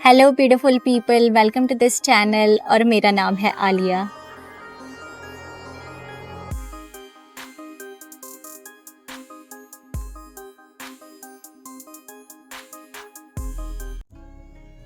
Hello beautiful people, welcome to this channel और मेरा नाम है Alia.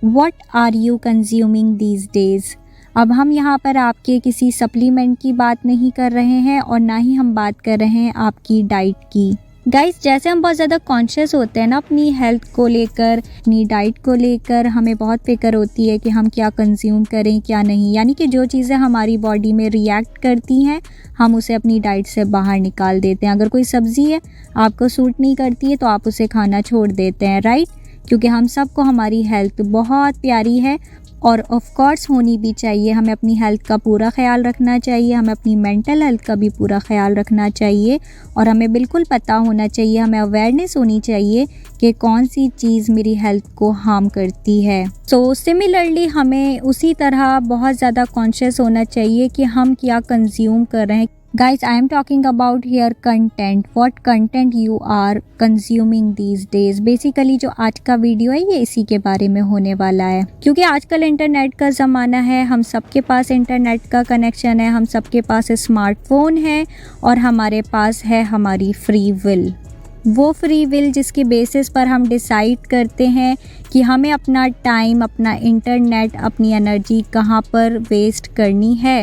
What are you consuming these days? अब हम यहाँ पर आपके किसी सप्लीमेंट की बात नहीं कर रहे हैं और ना ही हम बात कर रहे हैं आपकी डाइट की। गाइस, जैसे हम बहुत ज़्यादा कॉन्शियस होते हैं ना अपनी हेल्थ को लेकर, अपनी डाइट को लेकर, हमें बहुत फिक्र होती है कि हम क्या कंज्यूम करें क्या नहीं, यानी कि जो चीज़ें हमारी बॉडी में रिएक्ट करती हैं हम उसे अपनी डाइट से बाहर निकाल देते हैं। अगर कोई सब्ज़ी है आपको सूट नहीं करती है तो आप उसे खाना छोड़ देते हैं, राइट? क्योंकि हम सबको हमारी हेल्थ बहुत प्यारी है और ऑफ कोर्स होनी भी चाहिए। हमें अपनी हेल्थ का पूरा ख्याल रखना चाहिए, हमें अपनी मेंटल हेल्थ का भी पूरा ख्याल रखना चाहिए और हमें बिल्कुल पता होना चाहिए, हमें अवेयरनेस होनी चाहिए कि कौन सी चीज़ मेरी हेल्थ को हार्म करती है। सो सिमिलरली हमें उसी तरह बहुत ज़्यादा कॉन्शियस होना चाहिए कि हम क्या कंज्यूम कर रहे हैं। Guys, I am talking about here content. What content you are consuming these days? Basically जो आज का वीडियो है ये इसी के बारे में होने वाला है, क्योंकि आजकल इंटरनेट का ज़माना है, हम सबके पास इंटरनेट का कनेक्शन है, हम सबके पास स्मार्टफोन है और हमारे पास है हमारी फ्री विल। वो फ्री विल जिसके बेसिस पर हम डिसाइड करते हैं कि हमें अपना टाइम, अपना इंटरनेट, अपनी एनर्जी कहाँ पर वेस्ट करनी है।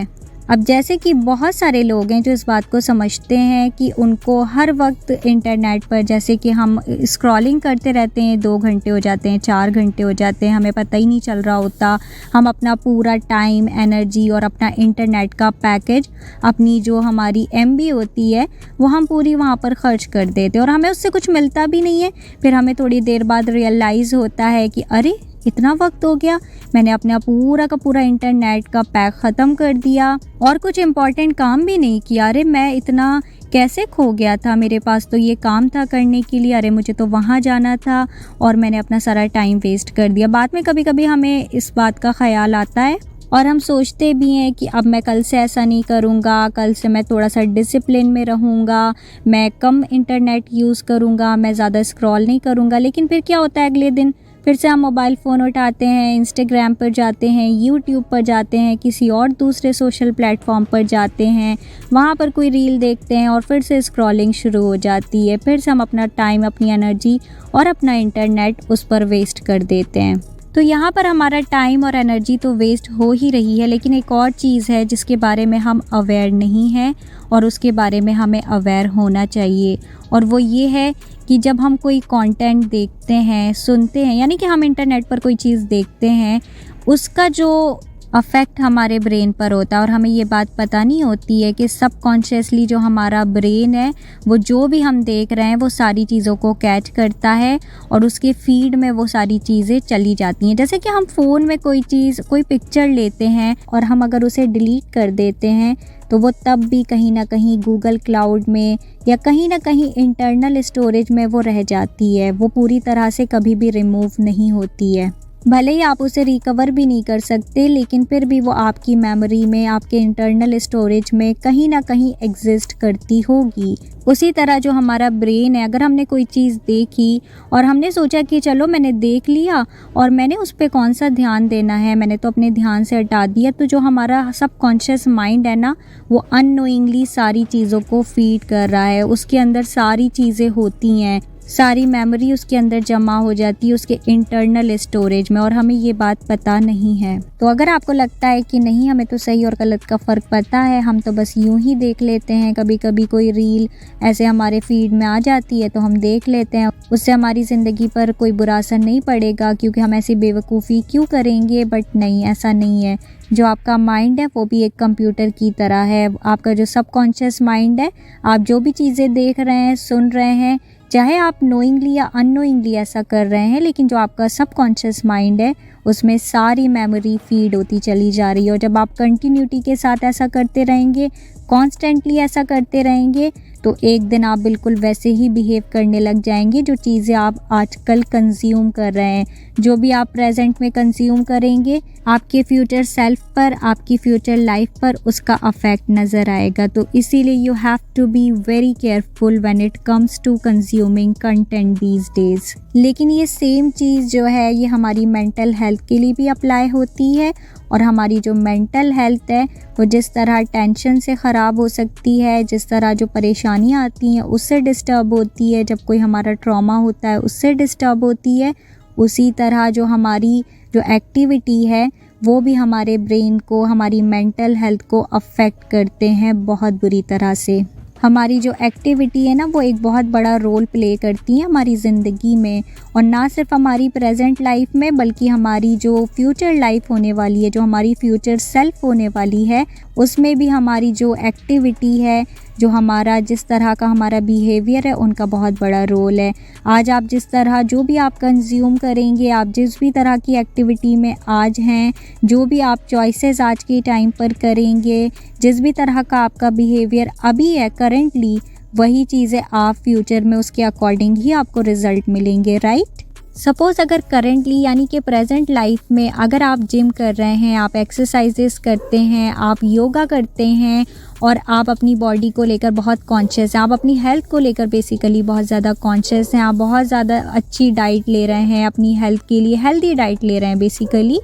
अब जैसे कि बहुत सारे लोग हैं जो इस बात को समझते हैं कि उनको हर वक्त इंटरनेट पर, जैसे कि हम स्क्रॉलिंग करते रहते हैं, 2 घंटे हो जाते हैं, 4 घंटे हो जाते हैं, हमें पता ही नहीं चल रहा होता। हम अपना पूरा टाइम, एनर्जी और अपना इंटरनेट का पैकेज, अपनी जो हमारी MB होती है वो हम पूरी वहाँ पर ख़र्च कर देते हैं और हमें उससे कुछ मिलता भी नहीं है। फिर हमें थोड़ी देर बाद रियलाइज़ होता है कि अरे इतना वक्त हो गया, मैंने अपना पूरा का पूरा इंटरनेट का पैक ख़त्म कर दिया और कुछ इम्पॉर्टेंट काम भी नहीं किया। अरे मैं इतना कैसे खो गया था, मेरे पास तो ये काम था करने के लिए, अरे मुझे तो वहाँ जाना था और मैंने अपना सारा टाइम वेस्ट कर दिया। बाद में कभी कभी हमें इस बात का ख्याल आता है और हम सोचते भी हैं कि अब मैं कल से ऐसा नहीं करूँगा, कल से मैं थोड़ा सा डिसिप्लिन में रहूँगा, मैं कम इंटरनेट यूज़ करूँगा, मैं ज़्यादा स्क्रॉल नहीं करूँगा। लेकिन फिर क्या होता है, अगले दिन फिर से हम मोबाइल फ़ोन उठाते हैं, इंस्टाग्राम पर जाते हैं, यूट्यूब पर जाते हैं, किसी और दूसरे सोशल प्लेटफॉर्म पर जाते हैं, वहाँ पर कोई रील देखते हैं और फिर से स्क्रॉलिंग शुरू हो जाती है। फिर से हम अपना टाइम, अपनी एनर्जी और अपना इंटरनेट उस पर वेस्ट कर देते हैं। तो यहाँ पर हमारा टाइम और एनर्जी तो वेस्ट हो ही रही है, लेकिन एक और चीज़ है जिसके बारे में हम अवेयर नहीं हैं और उसके बारे में हमें अवेयर होना चाहिए, और वो ये है कि जब हम कोई कंटेंट देखते हैं, सुनते हैं, यानी कि हम इंटरनेट पर कोई चीज़ देखते हैं, उसका जो अफेक्ट हमारे ब्रेन पर होता है और हमें ये बात पता नहीं होती है कि सबकॉन्शियसली जो हमारा ब्रेन है वो जो भी हम देख रहे हैं वो सारी चीज़ों को कैच करता है और उसके फीड में वो सारी चीज़ें चली जाती हैं। जैसे कि हम फ़ोन में कोई चीज़, कोई पिक्चर लेते हैं और हम अगर उसे डिलीट कर देते हैं तो वो तब भी कहीं ना कहीं गूगल क्लाउड में या कहीं ना कहीं इंटरनल स्टोरेज में वो रह जाती है, वो पूरी तरह से कभी भी रिमूव नहीं होती है। भले ही आप उसे रिकवर भी नहीं कर सकते, लेकिन फिर भी वो आपकी मेमोरी में, आपके इंटरनल स्टोरेज में कहीं ना कहीं एग्जिस्ट करती होगी। उसी तरह जो हमारा ब्रेन है, अगर हमने कोई चीज़ देखी और हमने सोचा कि चलो मैंने देख लिया और मैंने उस पर कौन सा ध्यान देना है, मैंने तो अपने ध्यान से हटा दिया, तो जो हमारा सबकॉन्शियस माइंड है ना, वो अननोइंगली सारी चीज़ों को फीड कर रहा है। उसके अंदर सारी चीज़ें होती हैं, सारी मेमोरी उसके अंदर जमा हो जाती है उसके इंटरनल स्टोरेज में, और हमें ये बात पता नहीं है। तो अगर आपको लगता है कि नहीं, हमें तो सही और गलत का फ़र्क पता है, हम तो बस यूं ही देख लेते हैं, कभी कभी कोई रील ऐसे हमारे फीड में आ जाती है तो हम देख लेते हैं, उससे हमारी ज़िंदगी पर कोई बुरा असर नहीं पड़ेगा क्योंकि हम ऐसी बेवकूफ़ी क्यों करेंगे। बट नहीं, ऐसा नहीं है। जो आपका माइंड है वो भी एक कंप्यूटर की तरह है। आपका जो सबकॉन्शियस माइंड है, आप जो भी चीज़ें देख रहे हैं, सुन रहे हैं, चाहे आप नोइंगली या अननोइंगली ऐसा कर रहे हैं, लेकिन जो आपका सबकॉन्शियस माइंड है उसमें सारी मेमोरी फीड होती चली जा रही है। और जब आप कंटिन्यूटी के साथ ऐसा करते रहेंगे, कॉन्स्टेंटली ऐसा करते रहेंगे, तो एक दिन आप बिल्कुल वैसे ही बिहेव करने लग जाएंगे जो चीज़ें आप आजकल कंज्यूम कर रहे हैं। जो भी आप प्रेजेंट में कंज्यूम करेंगे आपके फ्यूचर सेल्फ पर, आपकी फ्यूचर लाइफ पर उसका अफेक्ट नज़र आएगा। तो इसीलिए you have to be very careful when it comes to consuming content these days. लेकिन ये सेम चीज़ जो है ये हमारी मेंटल हेल्थ के लिए भी अप्लाई होती है, और हमारी जो मेंटल हेल्थ है वो जिस तरह टेंशन से ख़राब हो सकती है, जिस तरह जो परेशानियाँ आती हैं उससे डिस्टर्ब होती है, जब कोई हमारा ट्रॉमा होता है उससे डिस्टर्ब होती है, उसी तरह जो हमारी जो एक्टिविटी है वो भी हमारे ब्रेन को, हमारी मेंटल हेल्थ को अफेक्ट करते हैं बहुत बुरी तरह से। हमारी जो एक्टिविटी है ना वो एक बहुत बड़ा रोल प्ले करती है हमारी ज़िंदगी में, और ना सिर्फ हमारी प्रेजेंट लाइफ में बल्कि हमारी जो फ्यूचर लाइफ होने वाली है, जो हमारी फ्यूचर सेल्फ होने वाली है, उसमें भी हमारी जो एक्टिविटी है, जो हमारा जिस तरह का हमारा बिहेवियर है उनका बहुत बड़ा रोल है। आज आप जिस तरह जो भी आप कंज्यूम करेंगे, आप जिस भी तरह की एक्टिविटी में आज हैं, जो भी आप चॉइसेस आज के टाइम पर करेंगे, जिस भी तरह का आपका बिहेवियर अभी है करेंटली, वही चीज़ें आप फ्यूचर में उसके अकॉर्डिंग ही आपको रिज़ल्ट मिलेंगे, राइट। सपोज़ अगर करेंटली यानी कि प्रेजेंट लाइफ में अगर आप जिम कर रहे हैं, आप एक्सरसाइजेस करते हैं, आप योगा करते हैं और आप अपनी बॉडी को लेकर बहुत कॉन्शियस हैं, आप अपनी हेल्थ को लेकर बेसिकली बहुत ज़्यादा कॉन्शियस हैं, आप बहुत ज़्यादा अच्छी डाइट ले रहे हैं, अपनी हेल्थ के लिए हेल्दी डाइट ले रहे हैं बेसिकली,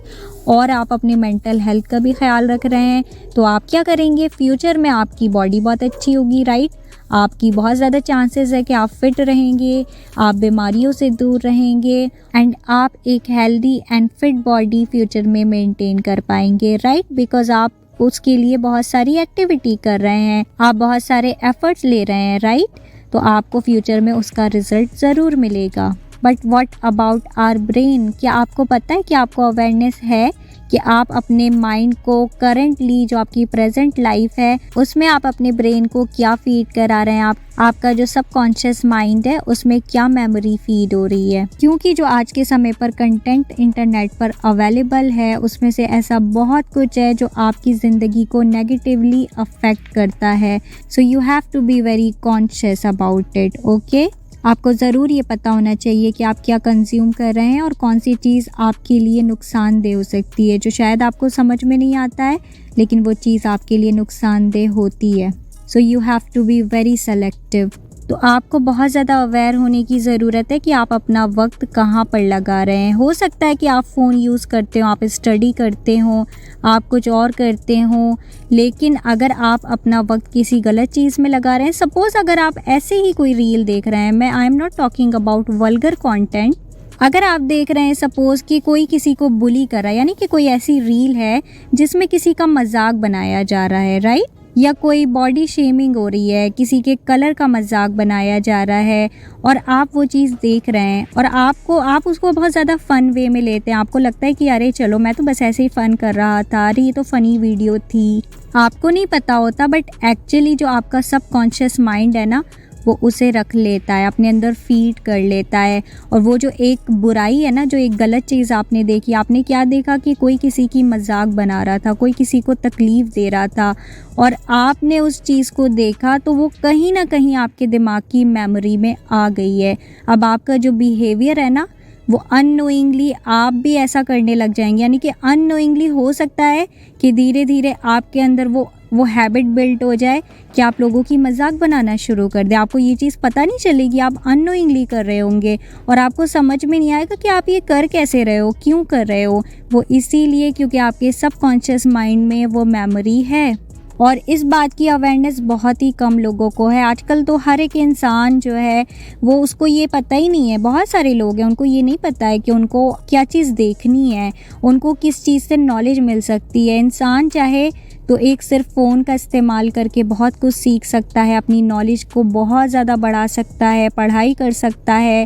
और आप अपनी मेंटल हेल्थ का भी ख्याल रख रहे हैं, तो आप क्या करेंगे, फ्यूचर में आपकी बॉडी बहुत अच्छी होगी, राइट। आपकी बहुत ज़्यादा चांसेस है कि आप फिट रहेंगे, आप बीमारियों से दूर रहेंगे, एंड आप एक healthy and fit body future में मेंटेन कर पाएंगे, राइट, बिकॉज आप उसके लिए बहुत सारी एक्टिविटी कर रहे हैं, आप बहुत सारे एफर्ट्स ले रहे हैं, राइट। तो आपको फ्यूचर में उसका रिजल्ट ज़रूर मिलेगा। But what about our brain, क्या आपको पता है कि आपको अवेयरनेस है कि आप अपने माइंड को करंटली जो आपकी प्रेजेंट लाइफ है उसमें आप अपने ब्रेन को क्या फीड करा रहे हैं, आपका जो सबकॉन्शियस माइंड है उसमें क्या मेमोरी फीड हो रही है। क्योंकि जो आज के समय पर कंटेंट इंटरनेट पर अवेलेबल है उसमें से ऐसा बहुत कुछ है जो आपकी ज़िंदगी को नेगेटिवली अफेक्ट करता है। So you have to be very conscious about it, okay. आपको ज़रूर ये पता होना चाहिए कि आप क्या कंज्यूम कर रहे हैं और कौन सी चीज़ आपके लिए नुकसानदेह हो सकती है, जो शायद आपको समझ में नहीं आता है लेकिन वो चीज़ आपके लिए नुकसानदेह होती है। So you have to be very selective. तो आपको बहुत ज़्यादा अवेयर होने की ज़रूरत है कि आप अपना वक्त कहाँ पर लगा रहे हैं। हो सकता है कि आप फ़ोन यूज़ करते हो, आप स्टडी करते हो, आप कुछ और करते हो, लेकिन अगर आप अपना वक्त किसी गलत चीज़ में लगा रहे हैं, सपोज़ अगर आप ऐसे ही कोई रील देख रहे हैं, I am not talking about vulgar content, अगर आप देख रहे हैं सपोज़ कि कोई किसी को बुली कर रहा है, यानी कि कोई ऐसी रील है जिसमें किसी का मजाक बनाया जा रहा है, राइट, या कोई बॉडी शेमिंग हो रही है, किसी के कलर का मजाक बनाया जा रहा है और आप वो चीज़ देख रहे हैं और आप उसको बहुत ज़्यादा फ़न वे में लेते हैं, आपको लगता है कि अरे चलो मैं तो बस ऐसे ही फ़न कर रहा था, अरे ये तो फ़नी वीडियो थी। आपको नहीं पता होता बट एक्चुअली जो आपका सबकॉन्शियस माइंड है ना वो उसे रख लेता है, अपने अंदर फीड कर लेता है। और वो जो एक बुराई है ना, जो एक गलत चीज़ आपने देखी, आपने क्या देखा कि कोई किसी की मजाक बना रहा था, कोई किसी को तकलीफ़ दे रहा था और आपने उस चीज़ को देखा तो वो कहीं ना कहीं आपके दिमाग की मेमोरी में आ गई है। अब आपका जो बिहेवियर है ना वो अननोइंगली आप भी ऐसा करने लग जाएंगे, यानी कि अननोइंगली हो सकता है कि धीरे धीरे आपके अंदर वो हैबिट बिल्ड हो जाए कि आप लोगों की मजाक बनाना शुरू कर दें। आपको ये चीज़ पता नहीं चलेगी, आप अननोइंगली कर रहे होंगे और आपको समझ में नहीं आएगा कि आप ये कर कैसे रहे हो, क्यों कर रहे हो। वो इसीलिए क्योंकि आपके सबकॉन्शियस माइंड में वो मेमोरी है और इस बात की अवेयरनेस बहुत ही कम लोगों को है। आजकल तो हर एक इंसान जो है वो उसको ये पता ही नहीं है, बहुत सारे लोग हैं उनको ये नहीं पता है कि उनको क्या चीज़ देखनी है, उनको किस चीज़ से नॉलेज मिल सकती है। इंसान चाहे तो एक सिर्फ फ़ोन का इस्तेमाल करके बहुत कुछ सीख सकता है, अपनी नॉलेज को बहुत ज़्यादा बढ़ा सकता है, पढ़ाई कर सकता है,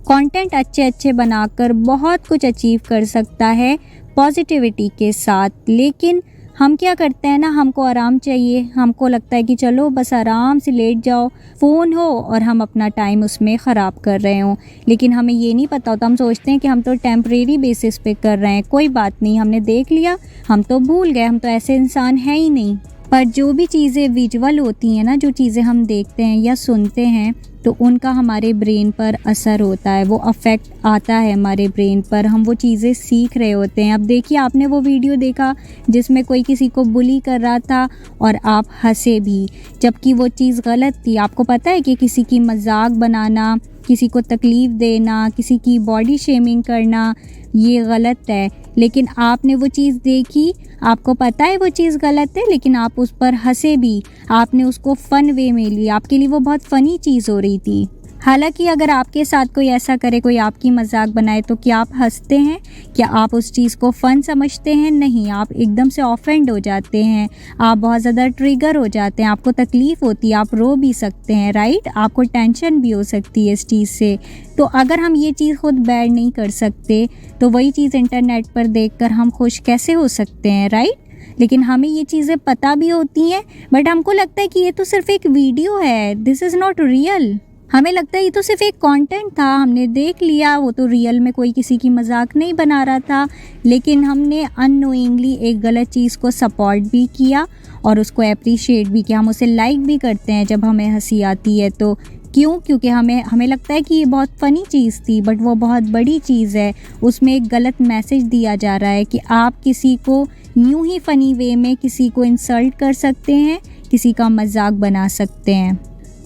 कंटेंट अच्छे अच्छे बनाकर बहुत कुछ अचीव कर सकता है पॉजिटिविटी के साथ। लेकिन हम क्या करते हैं ना, हमको आराम चाहिए, हमको लगता है कि चलो बस आराम से लेट जाओ, फ़ोन हो और हम अपना टाइम उसमें ख़राब कर रहे हों। लेकिन हमें ये नहीं पता होता, हम सोचते हैं कि हम तो टेम्परेरी बेसिस पे कर रहे हैं, कोई बात नहीं, हमने देख लिया, हम तो भूल गए, हम तो ऐसे इंसान हैं ही नहीं। पर जो भी चीज़ें विजुअल होती हैं ना, जो चीज़ें हम देखते हैं या सुनते हैं, तो उनका हमारे ब्रेन पर असर होता है, वो अफेक्ट आता है हमारे ब्रेन पर, हम वो चीज़ें सीख रहे होते हैं। अब देखिए, आपने वो वीडियो देखा जिसमें कोई किसी को बुली कर रहा था और आप हंसे भी, जबकि वो चीज़ गलत थी। आपको पता है कि किसी की मजाक बनाना, किसी को तकलीफ़ देना, किसी की बॉडी शेमिंग करना, ये गलत है, लेकिन आपने वो चीज़ देखी, आपको पता है वो चीज़ गलत है, लेकिन आप उस पर हंसे भी, आपने उसको फ़न वे में लिया, आपके लिए वो बहुत फ़नी चीज़ हो रही थी। हालांकि अगर आपके साथ कोई ऐसा करे, कोई आपकी मजाक बनाए, तो क्या आप हंसते हैं? क्या आप उस चीज़ को फ़न समझते हैं? नहीं, आप एकदम से ऑफेंड हो जाते हैं, आप बहुत ज़्यादा ट्रिगर हो जाते हैं, आपको तकलीफ़ होती है, आप रो भी सकते हैं, राइट? आपको टेंशन भी हो सकती है इस चीज़ से। तो अगर हम ये चीज़ खुद बैड नहीं कर सकते, तो वही चीज़ इंटरनेट पर देखकर हम खुश कैसे हो सकते हैं, राइट? लेकिन हमें ये चीज़ें पता भी होती हैं, बट हमको लगता है कि ये तो सिर्फ एक वीडियो है, दिस इज़ नॉट रियल। हमें लगता है ये तो सिर्फ एक कंटेंट था, हमने देख लिया, वो तो रियल में कोई किसी की मजाक नहीं बना रहा था, लेकिन हमने अननोइंगली एक गलत चीज़ को सपोर्ट भी किया और उसको अप्रिशिएट भी किया। हम उसे लाइक भी करते हैं जब हमें हंसी आती है, तो क्यों? क्योंकि हमें लगता है कि ये बहुत फ़नी चीज़ थी, बट वो बहुत बड़ी चीज़ है। उसमें एक गलत मैसेज दिया जा रहा है कि आप किसी को यूं ही फ़नी वे में किसी को इंसल्ट कर सकते हैं, किसी का मजाक बना सकते हैं।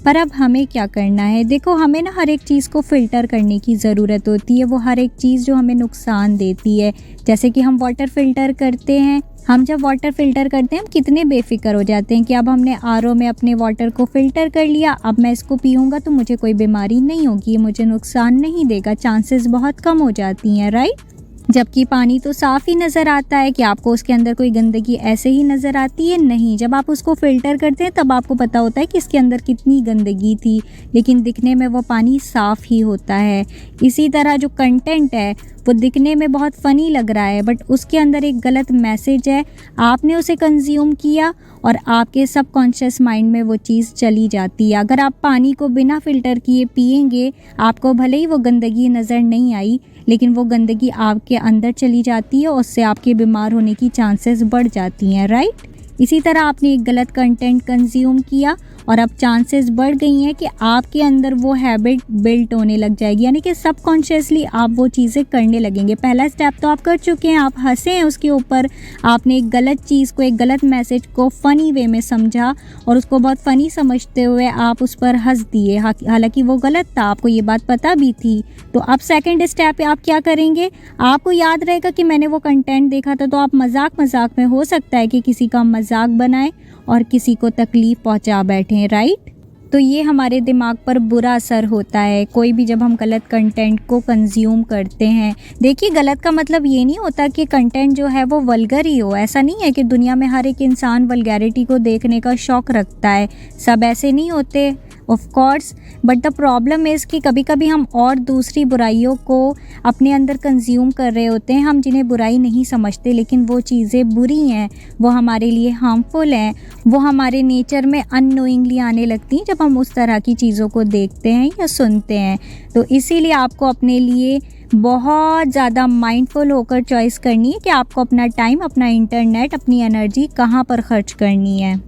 पर अब हमें क्या करना है? देखो, हमें ना हर एक चीज़ को फ़िल्टर करने की ज़रूरत होती है, वो हर एक चीज़ जो हमें नुकसान देती है। जैसे कि हम वाटर फ़िल्टर करते हैं, हम जब वाटर फ़िल्टर करते हैं, हम कितने बेफ़िक्र हो जाते हैं कि अब हमने आरओ में अपने वाटर को फ़िल्टर कर लिया, अब मैं इसको पीऊँगा तो मुझे कोई बीमारी नहीं होगी, ये मुझे नुकसान नहीं देगा, चांसेस बहुत कम हो जाती हैं, राइट? जबकि पानी तो साफ़ ही नज़र आता है, कि आपको उसके अंदर कोई गंदगी ऐसे ही नज़र आती है? नहीं, जब आप उसको फ़िल्टर करते हैं तब आपको पता होता है कि इसके अंदर कितनी गंदगी थी, लेकिन दिखने में वो पानी साफ़ ही होता है। इसी तरह जो कंटेंट है वो दिखने में बहुत फ़नी लग रहा है, बट उसके अंदर एक गलत मैसेज है, आपने उसे कंज्यूम किया और आपके सबकॉन्शियस माइंड में वो चीज़ चली जाती है। अगर आप पानी को बिना फ़िल्टर किए पिएंगे, आपको भले ही वो गंदगी नज़र नहीं आई, लेकिन वो गंदगी आपके अंदर चली जाती है और उससे आपके बीमार होने की चांसेस बढ़ जाती हैं, राइट? इसी तरह आपने एक गलत कंटेंट कंज्यूम किया और अब चांसेस बढ़ गई हैं कि आपके अंदर वो हैबिट बिल्ट होने लग जाएगी, यानी कि सबकॉन्शियसली आप वो चीज़ें करने लगेंगे। पहला स्टेप तो आप कर चुके हैं, आप हंसे हैं उसके ऊपर, आपने एक गलत चीज़ को, एक गलत मैसेज को फ़नी वे में समझा और उसको बहुत फ़नी समझते हुए आप उस पर हंस दिए, हालांकि वो गलत था, आपको ये बात पता भी थी। तो अब सेकंड स्टेप पे आप क्या करेंगे? आपको याद रहेगा कि मैंने वो कंटेंट देखा था, तो आप मजाक में हो सकता है कि किसी का मजाक बनाएं और किसी को तकलीफ़ पहुंचा बैठें, राइट? तो ये हमारे दिमाग पर बुरा असर होता है, कोई भी जब हम गलत कंटेंट को कंज्यूम करते हैं। देखिए, गलत का मतलब ये नहीं होता कि कंटेंट जो है वो वल्गर ही हो, ऐसा नहीं है कि दुनिया में हर एक इंसान वल्गैरिटी को देखने का शौक़ रखता है, सब ऐसे नहीं होते, of course. But the problem is कि कभी कभी हम और दूसरी बुराइयों को अपने अंदर कंज्यूम कर रहे होते हैं, हम जिन्हें बुराई नहीं समझते, लेकिन वो चीज़ें बुरी हैं, वो हमारे लिए हार्मफुल हैं, वो हमारे नेचर में अननोइंगली आने लगती हैं जब हम उस तरह की चीज़ों को देखते हैं या सुनते हैं। तो इसीलिए आपको अपने लिए बहुत ज़्यादा माइंडफुल होकर चॉइस करनी है कि आपको अपना टाइम, अपना इंटरनेट, अपनी एनर्जी कहाँ पर खर्च करनी है।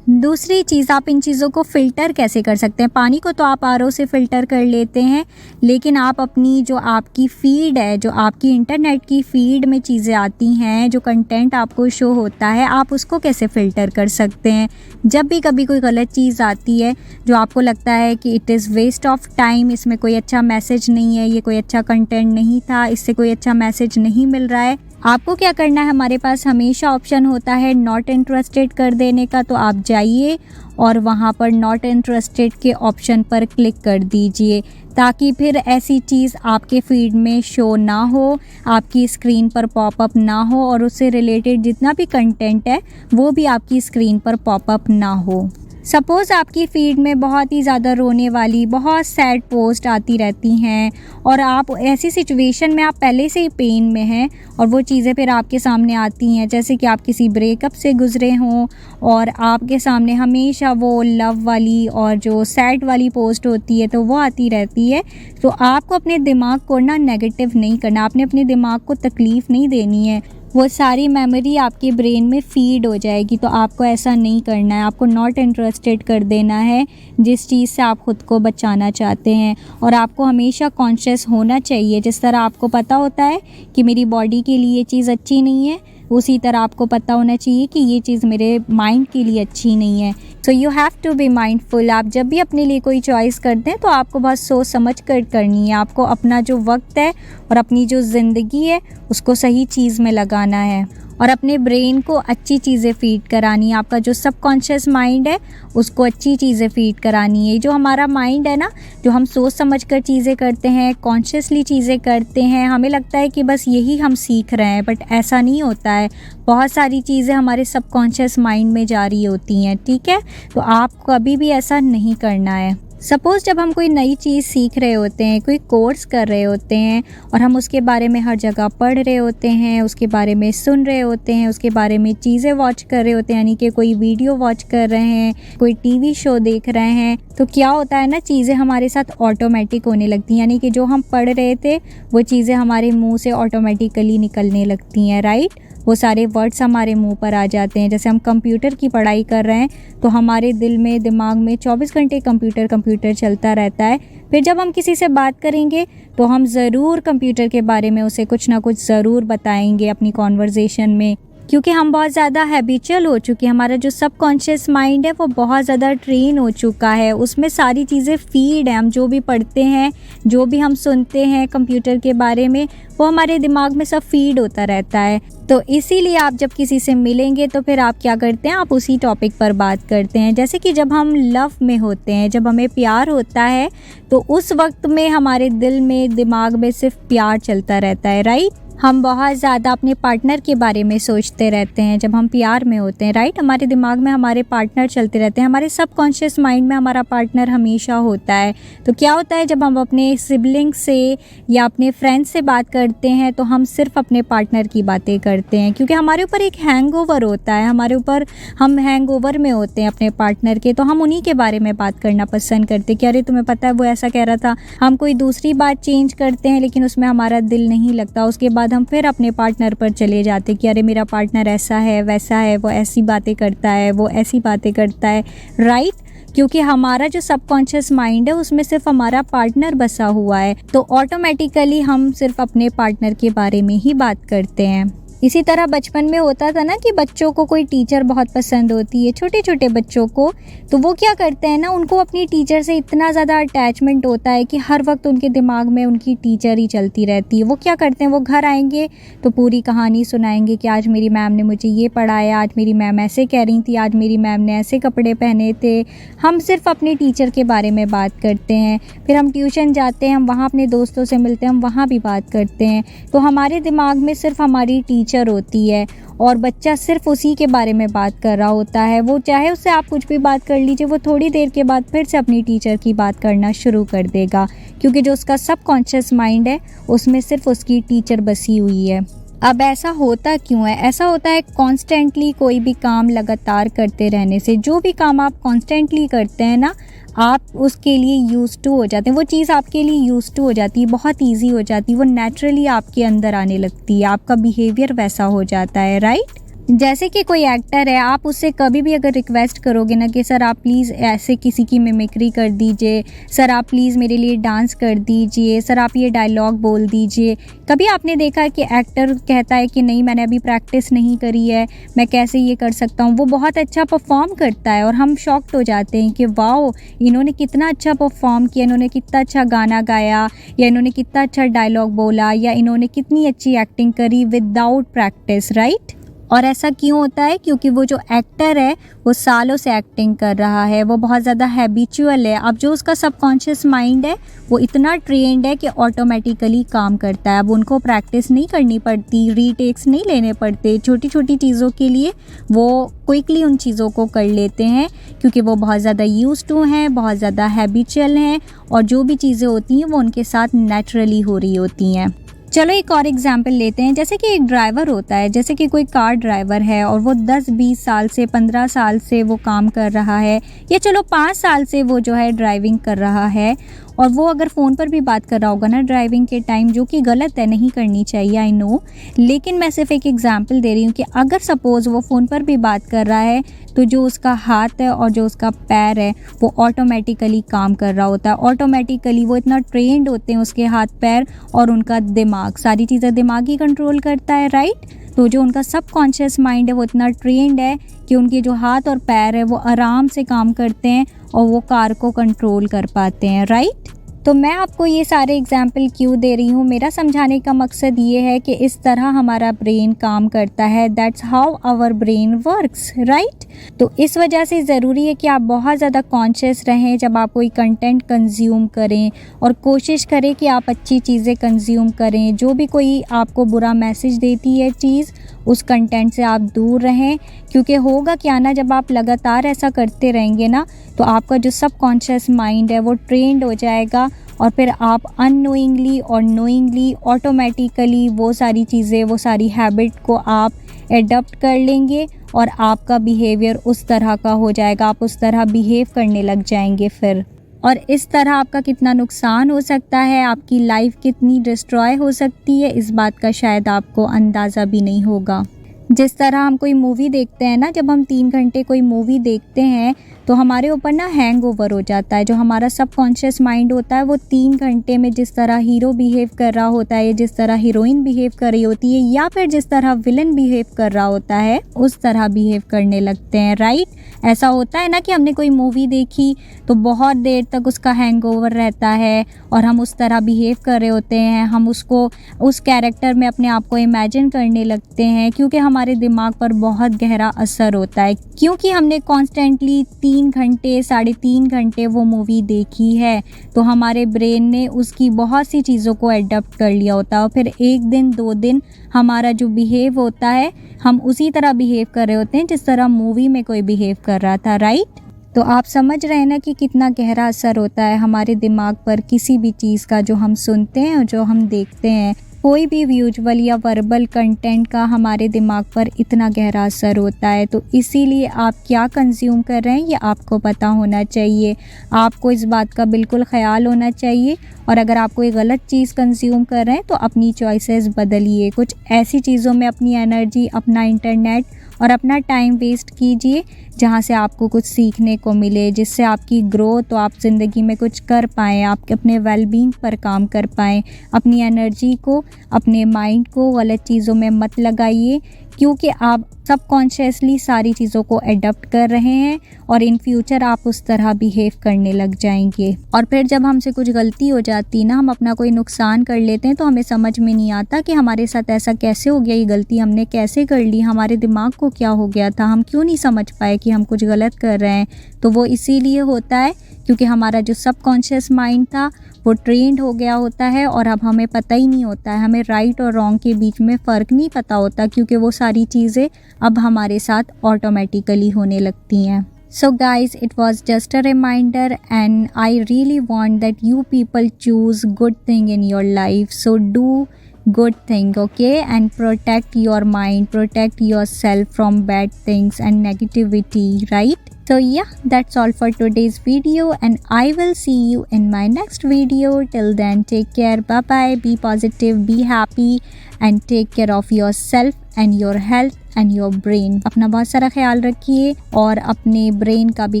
दूसरी चीज़, आप इन चीज़ों को फ़िल्टर कैसे कर सकते हैं? पानी को तो आप आरओ से फ़िल्टर कर लेते हैं, लेकिन आप अपनी जो आपकी फ़ीड है, जो आपकी इंटरनेट की फ़ीड में चीज़ें आती हैं, जो कंटेंट आपको शो होता है, आप उसको कैसे फ़िल्टर कर सकते हैं? जब भी कभी कोई गलत चीज़ आती है जो आपको लगता है कि it is waste of time, इसमें कोई अच्छा मैसेज नहीं है, ये कोई अच्छा कंटेंट नहीं था, इससे कोई अच्छा मैसेज नहीं मिल रहा है, आपको क्या करना है? हमारे पास हमेशा ऑप्शन होता है नॉट इंटरेस्टेड कर देने का, तो आप जाइए और वहाँ पर नॉट इंटरेस्टेड के ऑप्शन पर क्लिक कर दीजिए, ताकि फिर ऐसी चीज़ आपके फीड में शो ना हो, आपकी स्क्रीन पर पॉपअप ना हो और उससे रिलेटेड जितना भी कंटेंट है वो भी आपकी स्क्रीन पर पॉपअप ना हो। सपोज़ आपकी फ़ीड में बहुत ही ज़्यादा रोने वाली, बहुत सैड पोस्ट आती रहती हैं और आप ऐसी सिचुएशन में, आप पहले से ही पेन में हैं और वो चीज़ें फिर आपके सामने आती हैं, जैसे कि आप किसी ब्रेकअप से गुज़रे हों और आपके सामने हमेशा वो लव वाली और जो सैड वाली पोस्ट होती है तो वो आती रहती है। तो आपको अपने दिमाग को ना नेगेटिव नहीं करना, आपने अपने दिमाग को तकलीफ़ नहीं देनी है, वो सारी मेमोरी आपके ब्रेन में फीड हो जाएगी। तो आपको ऐसा नहीं करना है, आपको नॉट इंटरेस्टेड कर देना है जिस चीज़ से आप खुद को बचाना चाहते हैं। और आपको हमेशा कॉन्शियस होना चाहिए, जिस तरह आपको पता होता है कि मेरी बॉडी के लिए ये चीज़ अच्छी नहीं है, उसी तरह आपको पता होना चाहिए कि ये चीज़ मेरे माइंड के लिए अच्छी नहीं है। So you have to be mindful. आप जब भी अपने लिए कोई चॉइस करते हैं तो आपको बहुत सोच समझ कर करनी है। आपको अपना जो वक्त है और अपनी जो ज़िंदगी है उसको सही चीज़ में लगाना है और अपने ब्रेन को अच्छी चीज़ें फीड करानी है। आपका जो सबकॉन्शियस माइंड है उसको अच्छी चीज़ें फीड करानी है। जो हमारा माइंड है ना, जो हम सोच समझ कर चीज़ें करते हैं, कॉन्शियसली चीज़ें करते हैं, हमें लगता है कि बस यही हम सीख रहे हैं, बट ऐसा नहीं होता है। बहुत सारी चीज़ें हमारे सबकॉन्शियस माइंड में जा रही होती हैं, ठीक है। तो आप कभी भी ऐसा नहीं करना है। सपोज़ जब हम कोई नई चीज़ सीख रहे होते हैं, कोई कोर्स कर रहे होते हैं और हम उसके बारे में हर जगह पढ़ रहे होते हैं, उसके बारे में सुन रहे होते हैं, उसके बारे में चीज़ें वॉच कर रहे होते हैं, यानी कि कोई वीडियो वॉच कर रहे हैं, कोई टीवी शो देख रहे हैं, तो क्या होता है ना, चीज़ें हमारे साथ ऑटोमेटिक होने लगती हैं। यानी कि जो हम पढ़ रहे थे वो चीज़ें हमारे मुंह से ऑटोमेटिकली निकलने लगती हैं, राइट। वो सारे वर्ड्स हमारे मुंह पर आ जाते हैं। जैसे हम कंप्यूटर की पढ़ाई कर रहे हैं तो हमारे दिल में, दिमाग में 24 घंटे कंप्यूटर चलता रहता है। फिर जब हम किसी से बात करेंगे तो हम ज़रूर कंप्यूटर के बारे में उसे कुछ ना कुछ ज़रूर बताएंगे अपनी कॉन्वर्जेशन में, क्योंकि हम बहुत ज़्यादा हैबिचुअल हो चुके हैं। हमारा जो सबकॉन्शियस माइंड है वो बहुत ज़्यादा ट्रेन हो चुका है, उसमें सारी चीज़ें फीड हैं। हम जो भी पढ़ते हैं, जो भी हम सुनते हैं कंप्यूटर के बारे में, वो हमारे दिमाग में सब फीड होता रहता है। तो इसीलिए आप जब किसी से मिलेंगे तो फिर आप क्या करते हैं, आप उसी टॉपिक पर बात करते हैं। जैसे कि जब हम लव में होते हैं, जब हमें प्यार होता है, तो उस वक्त में हमारे दिल में, दिमाग में सिर्फ प्यार चलता रहता है, राइट। हम बहुत ज़्यादा अपने पार्टनर के बारे में सोचते रहते हैं जब हम प्यार में होते हैं, राइट। हमारे दिमाग में हमारे पार्टनर चलते रहते हैं, हमारे सबकॉन्शियस माइंड में हमारा पार्टनर हमेशा होता है। तो क्या होता है, जब हम अपने सिबलिंग से या अपने फ्रेंड से बात करते हैं तो हम सिर्फ अपने पार्टनर की बातें करते हैं, क्योंकि हमारे ऊपर एक हैंगओवर होता है, हमारे ऊपर, हम हैंगओवर में होते हैं अपने पार्टनर के। तो हम उन्हीं के बारे में बात करना पसंद करते हैं कि अरे तुम्हें पता है वो ऐसा कह रहा था। हम कोई दूसरी बात चेंज करते हैं लेकिन उसमें हमारा दिल नहीं लगता। उसके बाद हम फिर अपने पार्टनर पर चले जाते कि अरे मेरा पार्टनर ऐसा है, वैसा है, वो ऐसी बातें करता है, वो ऐसी बातें करता है, राइट। क्योंकि हमारा जो सबकॉन्शियस माइंड है उसमें सिर्फ हमारा पार्टनर बसा हुआ है, तो ऑटोमेटिकली हम सिर्फ अपने पार्टनर के बारे में ही बात करते हैं। इसी तरह बचपन में होता था ना कि बच्चों को कोई टीचर बहुत पसंद होती है, छोटे छोटे बच्चों को। तो वो क्या करते हैं ना, उनको अपनी टीचर से इतना ज़्यादा अटैचमेंट होता है कि हर वक्त उनके दिमाग में उनकी टीचर ही चलती रहती है। वो क्या करते हैं, वो घर आएंगे तो पूरी कहानी सुनाएंगे कि आज मेरी मैम ने मुझे ये पढ़ाया, आज मेरी मैम ऐसे कह रही थी, आज मेरी मैम ने ऐसे कपड़े पहने थे। हम सिर्फ अपने टीचर के बारे में बात करते हैं। फिर हम ट्यूशन जाते हैं, हम वहाँ अपने दोस्तों से मिलते हैं, हम वहाँ भी बात करते हैं। तो हमारे दिमाग में सिर्फ हमारी टीचर होती है और बच्चा सिर्फ उसी के बारे में बात कर रहा होता है। वो चाहे उससे आप कुछ भी बात कर लीजिए, वो थोड़ी देर के बाद फिर से अपनी टीचर की बात करना शुरू कर देगा, क्योंकि जो उसका सबकॉन्शियस माइंड है उसमें सिर्फ उसकी टीचर बसी हुई है। अब ऐसा होता क्यों है? ऐसा होता है कॉन्स्टेंटली कोई भी काम लगातार करते रहने से। जो भी काम आप कॉन्स्टेंटली करते हैं ना, आप उसके लिए यूज़ टू हो जाते हैं। वो चीज़ आपके लिए यूज़ टू हो जाती है, बहुत ईजी हो जाती है, वो नेचुरली आपके अंदर आने लगती है, आपका बिहेवियर वैसा हो जाता है, राइट। जैसे कि कोई एक्टर है, आप उससे कभी भी अगर रिक्वेस्ट करोगे ना कि सर आप प्लीज़ ऐसे किसी की मिमिक्री कर दीजिए, सर आप प्लीज़ मेरे लिए डांस कर दीजिए, सर आप ये डायलॉग बोल दीजिए, कभी आपने देखा कि एक्टर कहता है कि नहीं मैंने अभी प्रैक्टिस नहीं करी है, मैं कैसे ये कर सकता हूँ? वो बहुत अच्छा परफॉर्म करता है और हम शॉक्ड हो जाते हैं कि वाओ, इन्होंने कितना अच्छा परफॉर्म किया, इन्होंने कितना अच्छा गाना गाया, या इन्होंने कितना अच्छा डायलॉग बोला, या इन्होंने कितनी अच्छी एक्टिंग करी विदाउट प्रैक्टिस, राइट। और ऐसा क्यों होता है? क्योंकि वो जो एक्टर है वो सालों से एक्टिंग कर रहा है, वो बहुत ज़्यादा हैबिचुअल है। अब जो उसका सबकॉन्शियस माइंड है वो इतना ट्रेंड है कि ऑटोमेटिकली काम करता है। अब उनको प्रैक्टिस नहीं करनी पड़ती, रीटेक्स नहीं लेने पड़ते, छोटी छोटी चीज़ों के लिए वो क्विकली उन चीज़ों को कर लेते हैं, क्योंकि वो बहुत ज़्यादा यूज्ड टू हैं, बहुत ज़्यादा हैबिचुअल हैं, और जो भी चीज़ें होती हैं वो उनके साथ नेचुरली हो रही होती हैं। चलो एक और एग्जाम्पल लेते हैं। जैसे कि एक ड्राइवर होता है, जैसे कि कोई कार ड्राइवर है और वो 10-20 साल से, 15 साल से वो काम कर रहा है, या चलो 5 साल से वो जो है ड्राइविंग कर रहा है, और वो अगर फ़ोन पर भी बात कर रहा होगा ना ड्राइविंग के टाइम, जो कि गलत है, नहीं करनी चाहिए, आई नो, लेकिन मैं सिर्फ एक एग्जांपल दे रही हूँ कि अगर सपोज़ वो फ़ोन पर भी बात कर रहा है तो जो उसका हाथ है और जो उसका पैर है वो ऑटोमेटिकली काम कर रहा होता है। ऑटोमेटिकली वो इतना ट्रेंड होते हैं, उसके हाथ पैर और उनका दिमाग, सारी चीज़ें दिमाग ही कंट्रोल करता है, राइट। तो जो उनका सबकॉन्शियस माइंड है वो इतना ट्रेंड है कि उनके जो हाथ और पैर है वो आराम से काम करते हैं और वो कार को कंट्रोल कर पाते हैं, राइट। तो मैं आपको ये सारे एग्जाम्पल क्यों दे रही हूँ, मेरा समझाने का मकसद ये है कि इस तरह हमारा ब्रेन काम करता है, that's how our brain works, right. तो इस वजह से ज़रूरी है कि आप बहुत ज़्यादा कॉन्शियस रहें जब आप कोई कंटेंट कंज्यूम करें, और कोशिश करें कि आप अच्छी चीज़ें कंज्यूम करें। जो भी कोई आपको बुरा मैसेज देती है चीज़, उस कंटेंट से आप दूर रहें, क्योंकि होगा क्या ना, जब आप लगातार ऐसा करते रहेंगे ना तो आपका जो सबकॉन्शियस माइंड है वो ट्रेंड हो जाएगा और फिर आप अननोइंगली और नोइंगली ऑटोमेटिकली वो सारी चीज़ें, वो सारी हैबिट को आप एडप्ट कर लेंगे और आपका बिहेवियर उस तरह का हो जाएगा, आप उस तरह बिहेव करने लग जाएंगे फिर। और इस तरह आपका कितना नुकसान हो सकता है, आपकी लाइफ कितनी डिस्ट्रॉय हो सकती है, इस बात का शायद आपको अंदाज़ा भी नहीं होगा। जिस तरह हम कोई मूवी देखते हैं ना, जब हम 3 घंटे कोई मूवी देखते हैं तो हमारे ऊपर ना हैंगओवर हो जाता है। जो हमारा सबकॉन्शियस माइंड होता है वो 3 घंटे में जिस तरह हीरो बिहेव कर रहा होता है, जिस तरह हीरोइन बिहेव कर रही होती है, या फिर जिस तरह विलन बिहेव कर रहा होता है, उस तरह बिहेव करने लगते हैं, राइट। ऐसा होता है ना कि हमने कोई मूवी देखी तो बहुत देर तक उसका हैंगओवर रहता है और हम उस तरह बिहेव कर रहे होते हैं, हम उसको उस कैरेक्टर में अपने आप को इमेजिन करने लगते हैं, क्योंकि हमारे दिमाग पर बहुत गहरा असर होता है, क्योंकि हमने कॉन्स्टेंटली 3 घंटे 3.5 घंटे वो मूवी देखी है। तो हमारे ब्रेन ने उसकी बहुत सी चीज़ों को एडप्ट कर लिया होता है और फिर 1 दिन 2 दिन हमारा जो बिहेव होता है, हम उसी तरह बिहेव कर रहे होते हैं जिस तरह मूवी में कोई बिहेव कर रहा था, राइट। तो आप समझ रहे हैं ना कि कितना गहरा असर होता है हमारे दिमाग पर किसी भी चीज़ का, जो हम सुनते हैं और जो हम देखते हैं। कोई भी विजुअल या वर्बल कंटेंट का हमारे दिमाग पर इतना गहरा असर होता है। तो इसीलिए आप क्या कंज्यूम कर रहे हैं ये आपको पता होना चाहिए, आपको इस बात का बिल्कुल ख्याल होना चाहिए। और अगर आप कोई गलत चीज़ कंज्यूम कर रहे हैं तो अपनी चॉइसेस बदलिए, कुछ ऐसी चीज़ों में अपनी एनर्जी, अपना इंटरनेट और अपना टाइम वेस्ट कीजिए जहाँ से आपको कुछ सीखने को मिले, जिससे आपकी ग्रोथ, तो आप ज़िंदगी में कुछ कर पाएँ, आप अपने वेलबींग पर काम कर पाएँ। अपनी एनर्जी को, अपने माइंड को गलत चीज़ों में मत लगाइए, क्योंकि आप सबकॉन्शियसली सारी चीज़ों को एडप्ट कर रहे हैं और इन फ्यूचर आप उस तरह बिहेव करने लग जाएंगे। और फिर जब हमसे कुछ गलती हो जाती ना, हम अपना कोई नुकसान कर लेते हैं, तो हमें समझ में नहीं आता कि हमारे साथ ऐसा कैसे हो गया, ये गलती हमने कैसे कर ली, हमारे दिमाग को क्या हो गया था, हम क्यों नहीं समझ पाए कि हम कुछ गलत कर रहे हैं। तो वो इसीलिए होता है क्योंकि हमारा जो सबकॉन्शियस माइंड था वो ट्रेंड हो गया होता है और अब हमें पता ही नहीं होता है, हमें राइट और रॉन्ग के बीच में फ़र्क नहीं पता होता, क्योंकि वो सारी चीज़ें अब हमारे साथ ऑटोमेटिकली होने लगती हैं। So guys, it was just a reminder and I really want that you people choose good thing in your life. So do good thing, okay, and protect your mind, protect yourself from bad things and negativity, right? So yeah, that's all for today's video and I will see you in my next video. Till then, take care, bye bye, be positive, be happy and take care of yourself and your health and your brain. अपना बहुत सारा ख्याल रखिए और अपने brain का भी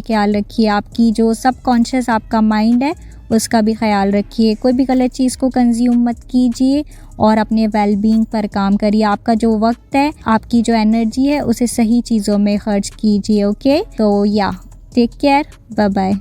ख्याल रखिए, आपकी जो सबकॉन्शियस आपका माइंड है उसका भी ख्याल रखिए। कोई भी गलत चीज़ को कंज्यूम मत कीजिए और अपने वेलबींग पर काम करिए। आपका जो वक्त है, आपकी जो एनर्जी है, उसे सही चीज़ों में खर्च कीजिए, ओके। तो या टेक केयर, बाय बाय।